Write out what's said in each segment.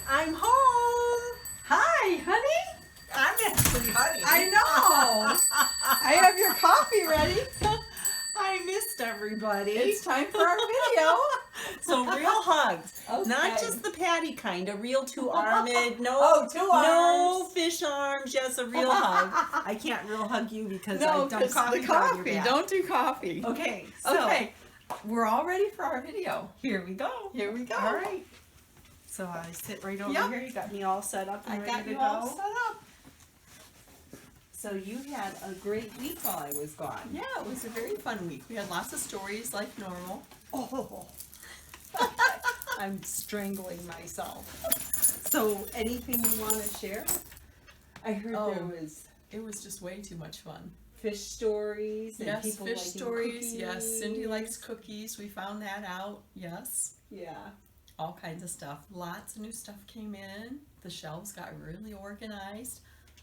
I'm home. Hi, honey. I'm actually honey. I know. I have your coffee ready. I missed everybody. It's time for our video. So real hugs. Okay. Not just the patty kind, a real two-armed, no, Oh, two no arms. fish arms, just a real hug. I can't real hug you because I No, don't because coffee the down your coffee. back. Don't do coffee. Okay, so Okay. We're all ready for our video. here we go. Here we go. All right. So I sit right over Yep. here. You got me all set up and I ready got to you go. all set up. So you had a great week while I was gone. Yeah, it was a very fun week. We had lots of stories like normal. Oh, I'm strangling myself. So anything you want to share? I heard Oh. there was It was just way too much fun. fish stories and Yes, people fish liking stories. Yes, Cindy cookies. likes cookies. We found that out. Yes. Yeah. All kinds of stuff. Lots of new stuff came in. The shelves got really organized.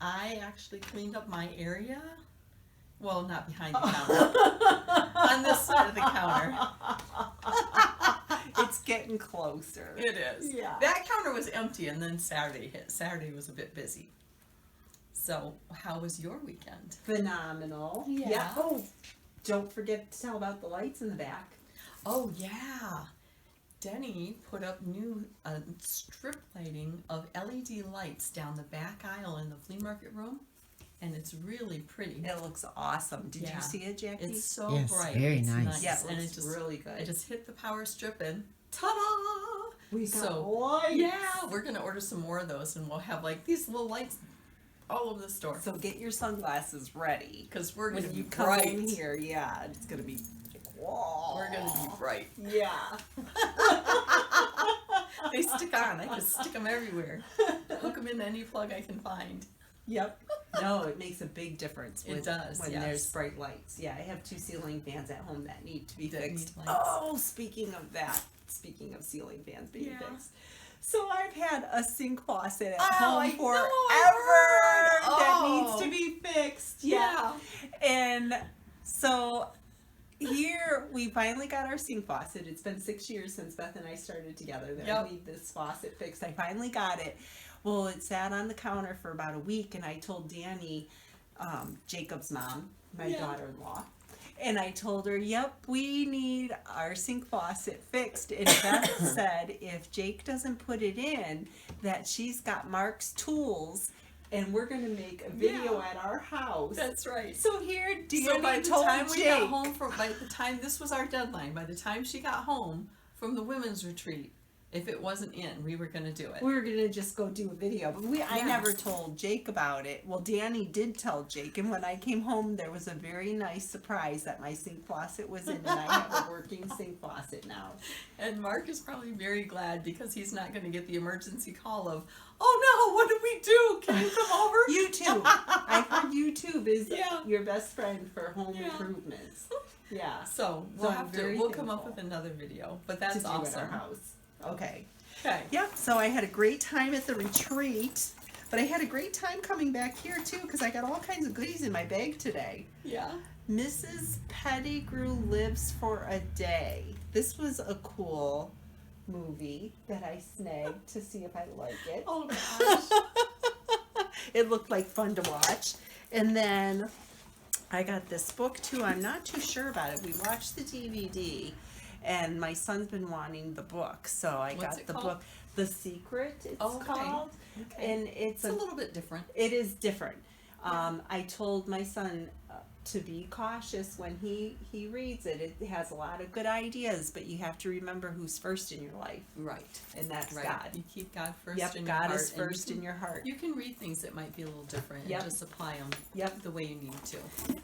I actually cleaned up my area. Well, not behind the counter. On this side of the counter. It's getting closer. It is. Yeah. That counter was empty and then Saturday hit. Saturday was a bit busy. So, how was your weekend? Phenomenal. Yeah. Oh, don't forget to tell about the lights in the back. Oh, yeah. Denny put up new strip lighting of LED lights down the back aisle in the flea market room, and it's really pretty. It looks awesome. Did Yeah. you see it, Jackie? Oh, It's so Yes, bright. very It's nice. Yeah, it and looks really good. I just hit the power strip and ta-da! We got So, lights. yeah, we're gonna order some more of those, and we'll have like these little lights all over the store. So get your sunglasses ready. Because we're gonna When be you come bright. in here, yeah, it's gonna be like, whoa. We're gonna be bright. Yeah. They stick on. I just stick them everywhere. Hook them in any plug I can find. Yep. No, it makes a big difference. It does, when yes. there's bright lights. Yeah, I have 2 ceiling fans at home that need to be That fixed. need lights. Oh, speaking of that, speaking of ceiling fans being Yeah. fixed. So I've had a sink faucet at Oh, home I forever know, I heard. that Oh. needs to be fixed. Yeah. And so here we finally got our sink faucet. It's been 6 years since Beth and I started together that Yep. I need this faucet fixed. I finally got it. Well, it sat on the counter for about a week, and I told Danny, Jacob's mom, my Yeah. daughter-in-law, and I told her, yep, we need our sink faucet fixed. And Beth said if Jake doesn't put it in, that she's got Mark's tools, and we're going to make a video Yeah. at our house. That's right. So here, Danny So by the told time we Jake, got home by the time this was our deadline, by the time she got home from the women's retreat, if it wasn't in, we were going to do it. we were gonna just go do a video, but I Yeah. never told Jake about it. Well, Danny did tell Jake, and when I came home, there was a very nice surprise that my sink faucet was in, and I have a working sink faucet now. And Mark is probably very glad because he's not going to get the emergency call of, oh no, what did we do? Can you come over? YouTube. I heard YouTube is Yeah. your best friend for home Yeah. improvements. Yeah. So So I'm we'll very come up thankful with another video, but To that's do at our awesome. house. Okay. Okay. Yep, so I had a great time at the retreat, but I had a great time coming back here too because I got all kinds of goodies in my bag today. Yeah. Mrs. Pettigrew Lives for a Day. This was a cool movie that I snagged to see if I like it. Oh gosh. It looked like fun to watch. And then I got this book too. I'm not too sure about it. We watched the DVD. And my son's been wanting the book, so I What's got it the called? book. The Secret, it's Oh, okay. called. Okay. And it's It's a little bit different. it is different. I told my son to be cautious when he reads it. It has a lot of good ideas, but you have to remember who's first in your life, Right. and that's Right. God. You keep God first Yep, in your God heart. is and you first can- in your heart. You can read things that might be a little different Yep. and just apply them Yep. the way you need to.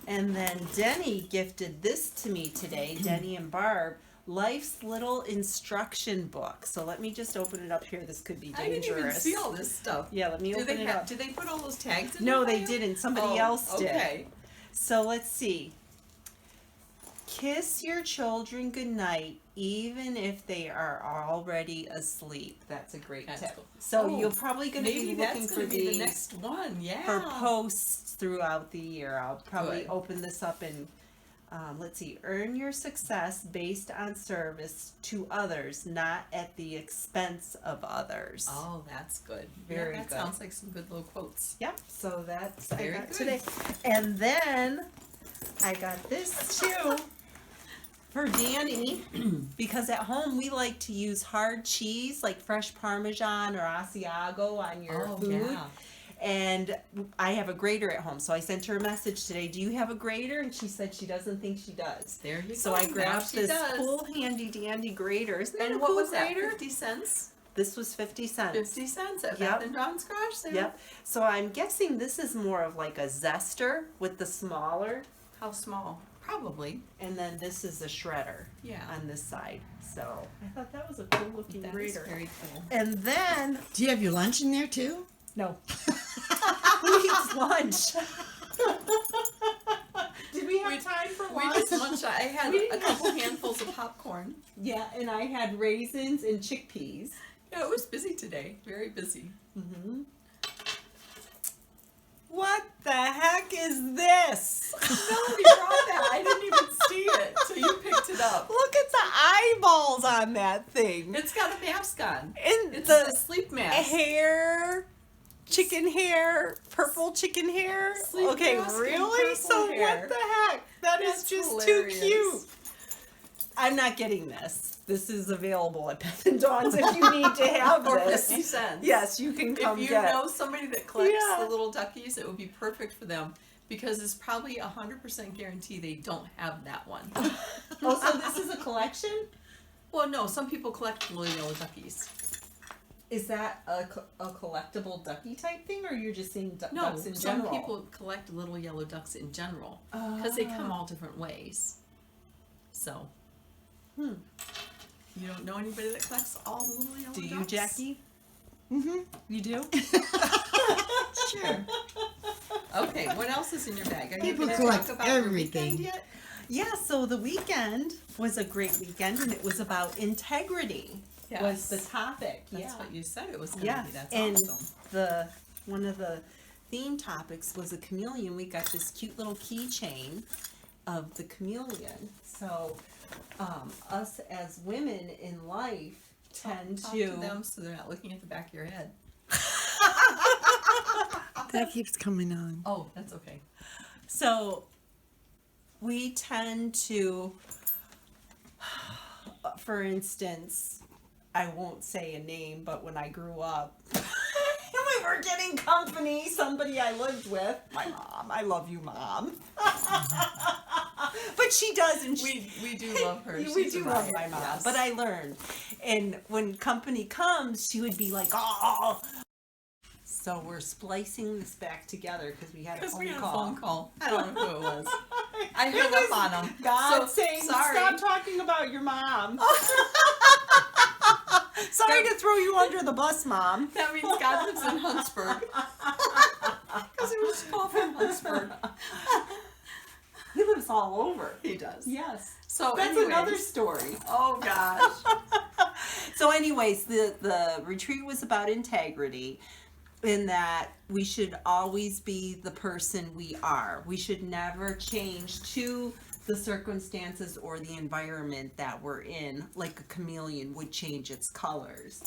And then Denny gifted this to me today, Denny and Barb, Life's Little Instruction Book. So let me just open it up here. This could be I dangerous. didn't even see all this stuff. Yeah, let me Do open they it have? up. Do they put all those tags in? No, there they for you? didn't. Somebody Oh, else did. Okay. So let's see. Kiss your children goodnight, even if they are already asleep. That's a great That's tip. cool. So Oh, you're probably going to Maybe be that's looking for going to be the these next one. Yeah. for posts throughout the year. I'll probably Good. open this up and Let's see, earn your success based on service to others, not at the expense of others. Oh, that's good. Very that good. sounds like some good little quotes. Yep, so that's Very I got good. today. And then I got this too for Danny because at home we like to use hard cheese like fresh Parmesan or Asiago on your food. Yeah. And I have a grater at home, so I sent her a message today. Do you have a grater? And she said she doesn't think she does. There you So go. I Now grabbed she this does. cool handy dandy grater. Isn't that And a what cool was that? grater? 50 cents? This was 50 cents. 50 cents at Yep. Bath and John's garage sale. Yep. So I'm guessing this is more of like a zester with the smaller, How small? Probably. and then this is a shredder Yeah. on this side. So I thought that was a cool looking That is grater. very cool. And then Do you have your lunch in there too? no, who eats lunch? Did we have time for We lunch? just lunched. I had We a didn't couple handfuls of popcorn. Yeah, and I had raisins and chickpeas. Yeah, it was busy today. Very busy. Mm-hmm. What the heck is this? Nobody brought that. I didn't even see it till you picked it up. Look at the eyeballs on that thing. It's got a mask on. And It's the a sleep mask. hair, chicken hair, purple chicken hair. Sleep Okay, mask and really? purple So hair. what the heck? That is That's just hilarious. too cute. I'm not getting this. This is available at Bath and Dawn's if you need to have For this. 50 cents. Yes, you can come If you get it. know somebody that collects Yeah. the little duckies, it would be perfect for them because it's probably 100% guarantee they don't have that one. Oh, so this is a collection? Well, no, some people collect little yellow duckies. Is that a collectible ducky type thing, or you're just seeing No, ducks in some general? people collect little yellow ducks in general because they come all different ways. So, Hmm. you don't know anybody that collects all the little yellow Do ducks? you, Jackie? Mm-hmm. You do? Sure. Okay, what else is in your bag? Are you People gonna collect talk about your everything. weekend yet? Yeah, so the weekend was a great weekend, and it was about integrity. Was the topic. That's yeah. what you said it was going to Yeah, be. That's and awesome. one of the theme topics was a chameleon. We got this cute little keychain of the chameleon. So us as women in life tend Talk to to them so they're not looking at the back of your head. That keeps coming on. Oh, that's okay. So we tend to, for instance, I won't say a name, but when I grew up, and we were getting company, somebody I lived with, my mom, I love you, Mom. But she does, and We do love her. we She's do a love riot, my mom. yes. But I learned, and when company comes, she would be like, "Oh." So we're splicing this back together because we had a Because phone we had a call. phone call. I don't know who it was. I It hung was up on him. God So, saying, sorry. "Stop talking about your mom." Sorry to throw you under the bus, Mom. That means God lives in Huntsburg. Because it was called from Huntsburg. He lives all over. He does. Yes. So That's anyways, another story. Oh gosh. So anyways, the retreat was about integrity, in that we should always be the person we are. We should never change to the circumstances or the environment that we're in, like a chameleon would change its colors.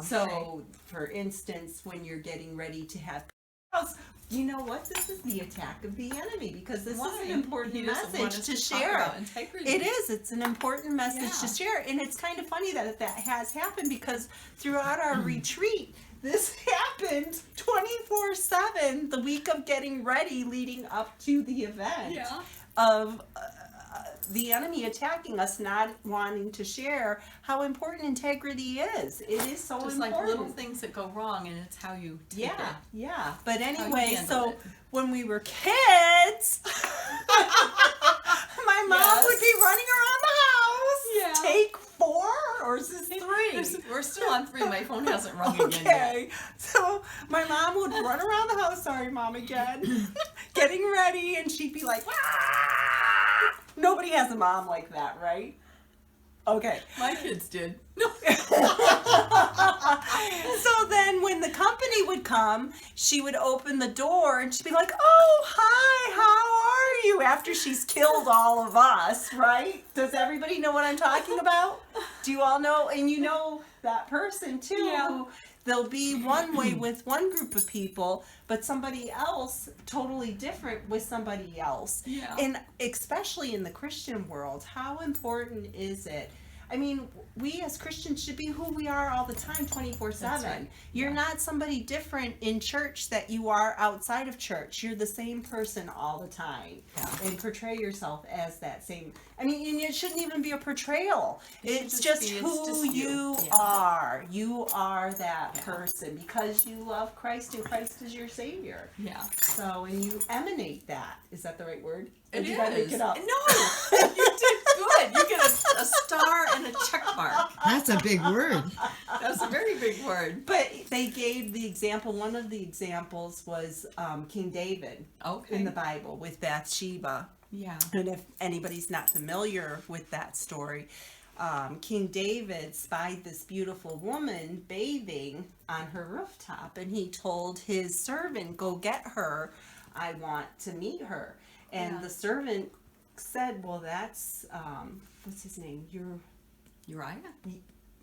So, for instance, when you're getting ready to have house, you know what? This is the attack of the enemy, because this Why? is an important He doesn't want message us to talk share. about integrity. It is. It's an important message to Yeah. share. And it's kind of funny that that has happened, because throughout our retreat, this happened 24/7 the week of getting ready leading up to the event Yeah. of the enemy attacking us, not wanting to share how important integrity is. It is so Just important. like little things that go wrong, and it's how you take Yeah, it. yeah. But you anyway, handle so it. when we were kids, my mom would be running around the house. Yeah. Take 4, or is this 3? We're still on 3. My phone hasn't rung again yet. Okay, so my mom would run around the house. Sorry, Mom, again. Getting ready, and she'd be like, "Wah!" Nobody has a mom like that, right? Okay. My kids did. No. So then when the company would come, she would open the door and she'd be like, "Oh, hi, how are you after she's killed all of us, right? Does everybody know what I'm talking about? Do you all know? And you know that person too. Yeah. Who they'll be one way with one group of people, but somebody else totally different with somebody else. Yeah. And especially in the Christian world, how important is it? I mean, we as Christians should be who we are all the time, 24/7. That's right. You're Yeah. not somebody different in church that you are outside of church. You're the same person all the time. Yeah. And portray yourself as that same. I mean, and it shouldn't even be a portrayal. It should It's just just be- it's who just you. you Yeah. are. You are that Yeah. person because you love Christ and Christ is your Savior. Yeah. So, and you emanate that. Is that the right word? Or It did I make is. it up? No, you did good. You get a star and a check mark. That's a big word. That's a very big word. But they gave the example, one of the examples was King David Okay. in the Bible with Bathsheba. Yeah. And if anybody's not familiar with that story, King David spied this beautiful woman bathing on her rooftop, and he told his servant, "Go get her. I want to meet her." And Yeah. the servant said, "Well, that's what's his name? Uriah?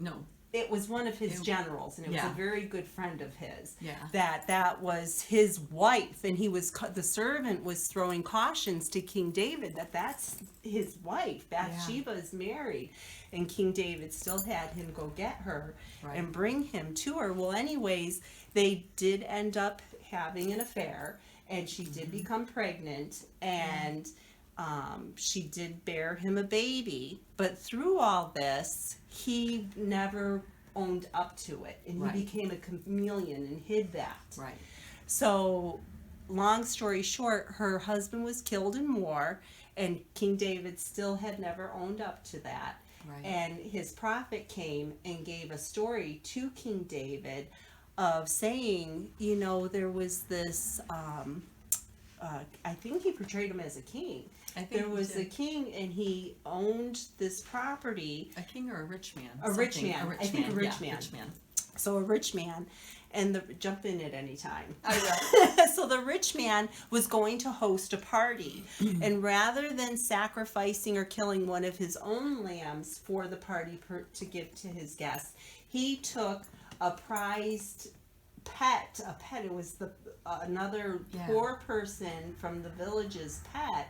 No. It was one of his It- generals, and it was yeah. a very good friend of his. Yeah. That was his wife, and the servant was throwing cautions to King David that that's his wife. Bathsheba is married, and King David still had him go get her Right. and bring him to her. Well, anyways, they did end up having an affair, and she did become pregnant, and she did bear him a baby. But through all this, he never owned up to it, and Right. he became a chameleon and hid that. Right. So, long story short, her husband was killed in war, and King David still had never owned up to that. Right. And his prophet came and gave a story to King David of saying, you know, there was this, I think he portrayed him as a king. I think There he was did. a king, and he owned this property. A king or a rich man? A rich Something. man. A rich I think man. a rich yeah, man. Rich man. So a rich man, and jump in at any time. I will. So the rich man was going to host a party, and rather than sacrificing or killing one of his own lambs for the party to give to his guests, he took a prized pet. It was another Yeah. poor person from the village's pet,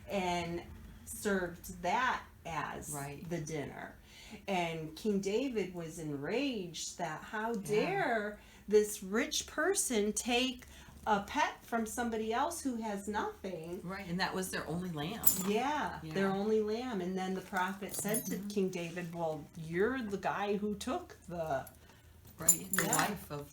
and served that as Right. the dinner. And King David was enraged that how dare this rich person take a pet from somebody else who has nothing. Right, and that was their only lamb. Yeah, Yeah. their only lamb. And then the prophet said to King David, "Well, you're the guy who took the..." Right, the Yeah. wife of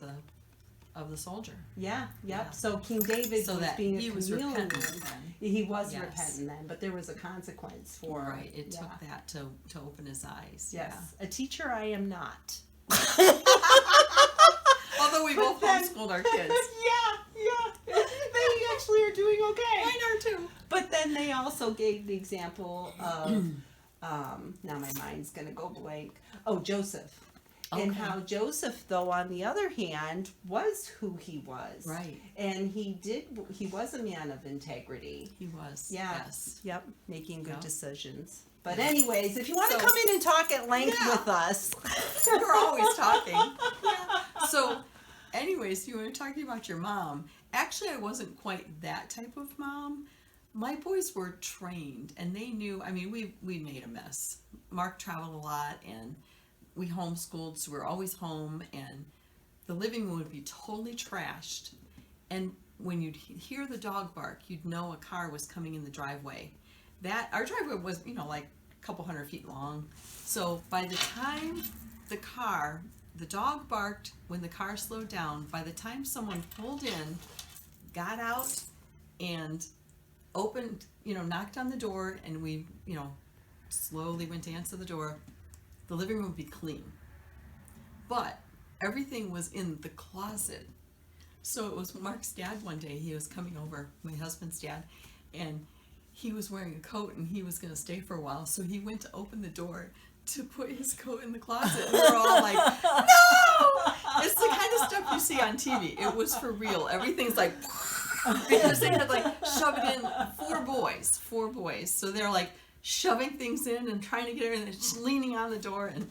the soldier. Yep. Yeah. So King David So was that being he a was chameleon. repentant then. He was Yes. repentant then, but there was a consequence for Right, it yeah. took that to open his eyes. Yes, a teacher I am not. Yeah. Although we both then- homeschooled our kids. yeah. They actually are doing okay. Mine are too. But then they also gave the example of, now my mind's gonna go blank. Oh, Joseph. And Okay. how Joseph, though, on the other hand, was who he was. Right. And he was a man of integrity. He was. Yeah. Yes. Yep. Making good Yeah. decisions. But anyways, if you want to So- come in and talk at length Yeah. with us. We're always talking. Yeah. So, anyways, you were talking about your mom. Actually, I wasn't quite that type of mom. My boys were trained, and they knew. I mean, we made a mess. Mark traveled a lot, and we homeschooled, so we were always home, and the living room would be totally trashed. And when you'd hear the dog bark, you'd know a car was coming in the driveway. Our driveway was, like a couple 100 feet long. So by the time the dog barked when the car slowed down, by the time someone pulled in, got out, and opened, knocked on the door, and we, slowly went to answer the door, the living room would be clean. But everything was in the closet. So it was Mark's dad one day, he was coming over, my husband's dad, and he was wearing a coat and he was going to stay for a while. So he went to open the door to put his coat in the closet. And we were all like, no! It's the kind of stuff you see on TV. It was for real. Everything's like, because they had like shove it in four boys. So they're like shoving things in and trying to get everything, just leaning on the door, and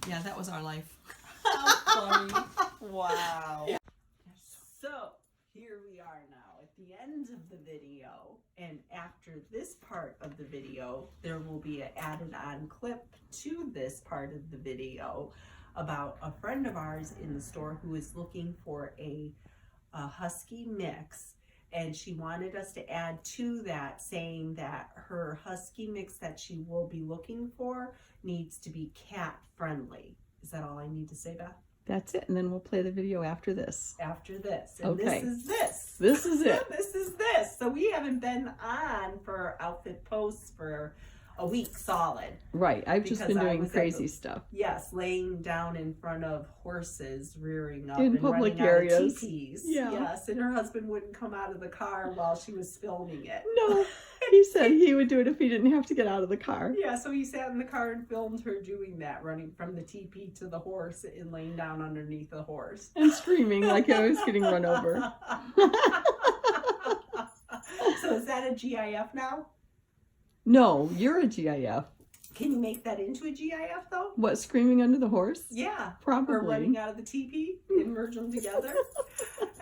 yeah, that was our life. How funny. Wow. So here we are now at the end of the video, and after this part of the video, there will be an added on clip to this part of the video about a friend of ours in the store who is looking for a husky mix, and she wanted us to add to that, saying that her husky mix that she will be looking for needs to be cat friendly. Is that all I need to say, Beth? That's it, and then we'll play the video after this. After this. And Okay. this is this. This is it. This is this. So we haven't been on for outfit posts for a week solid. Right, I've just Because been I doing was at crazy the- stuff. Yes, laying down in front of horses, rearing up In and public running areas. out of teepees. Yeah. Yes, and her husband wouldn't come out of the car while she was filming it. No, he said he would do it if he didn't have to get out of the car. Yeah, so he sat in the car and filmed her doing that, running from the teepee to the horse and laying down underneath the horse. And screaming like I was getting run over. So is that a GIF now? No, you're a GIF. Can you make that into a GIF though? What, screaming under the horse? Yeah. Probably. Or running out of the teepee and merge them together.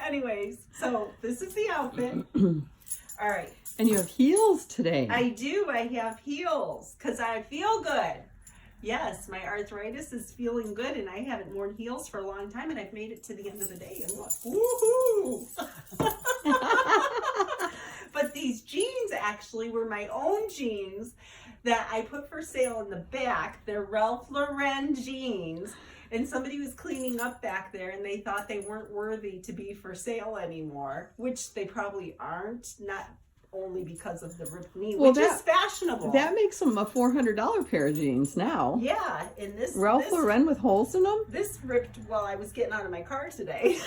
Anyways, so this is the outfit. All right. And you have heels today. I do. I have heels because I feel good. Yes, my arthritis is feeling good, and I haven't worn heels for a long time, and I've made it to the end of the day. And look, woohoo! But these jeans actually were my own jeans that I put for sale in the back. They're Ralph Lauren jeans. And somebody was cleaning up back there, and they thought they weren't worthy to be for sale anymore, which they probably aren't, not only because of the ripped knee, Well, which is fashionable. That makes them a $400 pair of jeans now. Yeah, and this Ralph Lauren with holes in them? This ripped while I was getting out of my car today.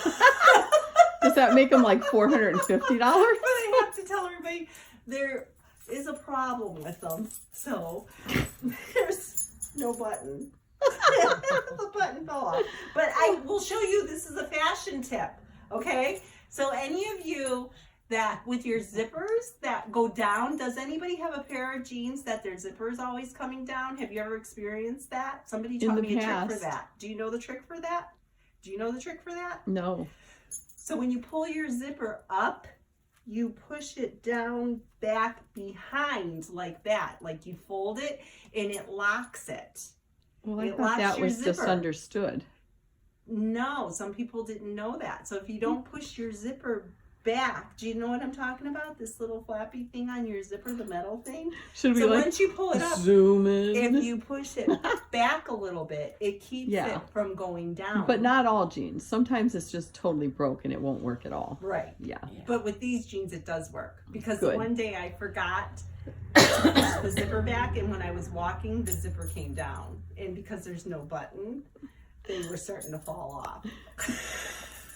Does that make them like $450? But I have to tell everybody there is a problem with them. So there's no button. The button fell off. But I will show you, this is a fashion tip. Okay? So any of you that with your zippers that go down, does anybody have a pair of jeans that their zippers always coming down? Have you ever experienced that? Somebody In taught the me a trick past. for that. Do you know the trick for that? Do you know the trick for that? No. So when you pull your zipper up, you push it down back behind like that. Like you fold it and it locks it. Well, I It thought locks that your was zipper. just understood. No, some people didn't know that. So if you don't push your zipper back, do you know what I'm talking about? This little flappy thing on your zipper, the metal thing. Should we So like once you pull it up, zoom in? if you push it back a little bit, it keeps Yeah. it from going down. But not all jeans. Sometimes it's just totally broken. It won't work at all. Right. Yeah. But with these jeans, it does work. Because Good. one day I forgot to push the zipper back, and when I was walking, the zipper came down. And because there's no button, they were starting to fall off.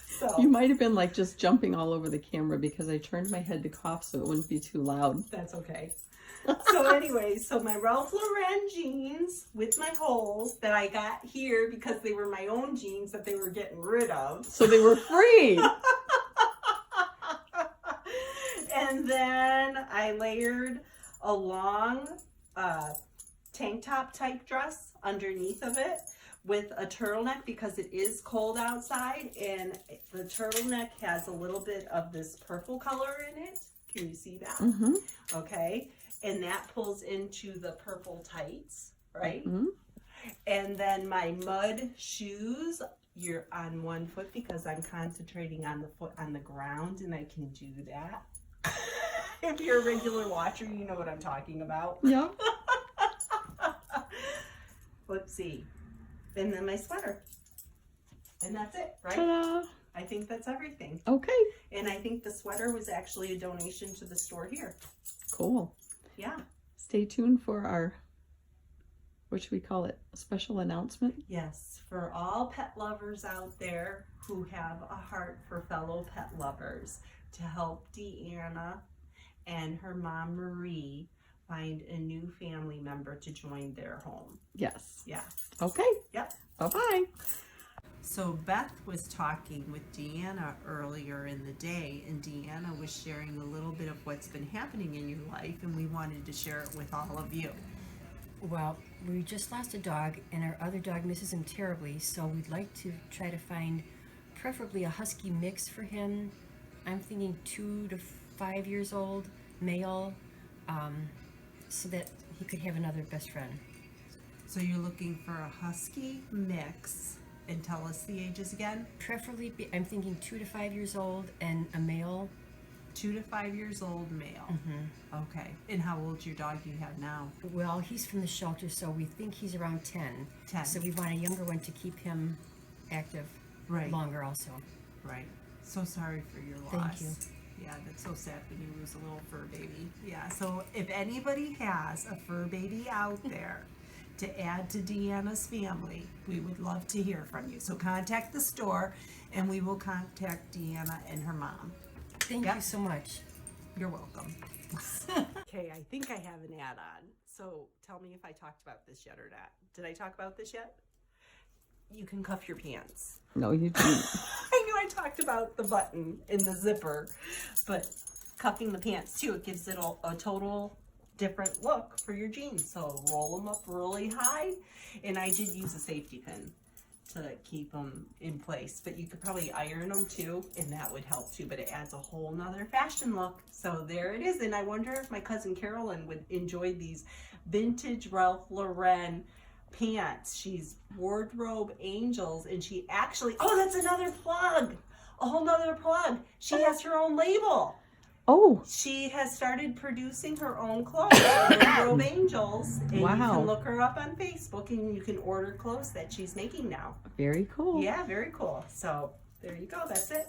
So You might have been like just jumping all over the camera because I turned my head to cough so it wouldn't be too loud. that's okay. So anyway, so my Ralph Lauren jeans with my holes that I got here because they were my own jeans that they were getting rid of. So they were free. And then I layered a long tank top type dress underneath of it with a turtleneck because it is cold outside, and the turtleneck has a little bit of this purple color in it. Can you see that? Mm-hmm. Okay. And that pulls into the purple tights, right? Mhm. And then my mud shoes, you're on one foot because I'm concentrating on the foot on the ground, and I can do that. If you're a regular watcher, you know what I'm talking about. Yeah. Let's see. And then my sweater. And that's it, right? Ta-da. I think that's everything. Okay. And I think the sweater was actually a donation to the store here. Cool. Yeah. Stay tuned for our, what should we call it? A special announcement? Yes, for all pet lovers out there who have a heart for fellow pet lovers, to help Deanna and her mom Marie find a new family member to join their home. Yes. Yeah. Okay. Yep. Bye-bye. So Beth was talking with Deanna earlier in the day, and Deanna was sharing a little bit of what's been happening in your life, and we wanted to share it with all of you. Well, we just lost a dog, and our other dog misses him terribly, so we'd like to try to find preferably a husky mix for him. I'm thinking 2 to 5 years old, male, so that he could have another best friend. So you're looking for a husky mix, and tell us the ages again. Preferably, I'm thinking 2 to 5 years old and a male. 2 to 5 years old male. Okay. And how old's your dog you have now? Well, he's from the shelter, so we think he's around 10. 10. So we want a younger one to keep him active Right. longer also. Right. So sorry for your loss. Thank you. Yeah, that's so sad when you lose a little fur baby. Yeah, so if anybody has a fur baby out there to add to Deanna's family, we would love to hear from you. So contact the store and we will contact Deanna and her mom. Thank Yep. you so much. You're welcome. Okay, I think I have an add-on. So tell me if I talked about this yet or not. Did I talk about this yet? You can cuff your pants. No, you didn't. I knew I talked about the button in the zipper, but cuffing the pants too, it gives it a total different look for your jeans. So roll them up really high, and I did use a safety pin to keep them in place, but you could probably iron them too, and that would help too, but it adds a whole nother fashion look. So there it is, and I wonder if my cousin Carolyn would enjoy these vintage Ralph Lauren pants. She's Wardrobe Angels, and she actually, oh, that's another plug, a whole nother plug. She has her own label. Oh, She has started producing her own clothes, Wardrobe Angels, and you Wow. can look her up on Facebook and you can order clothes that she's making now. very cool. Yeah, very cool. So there you go, that's it.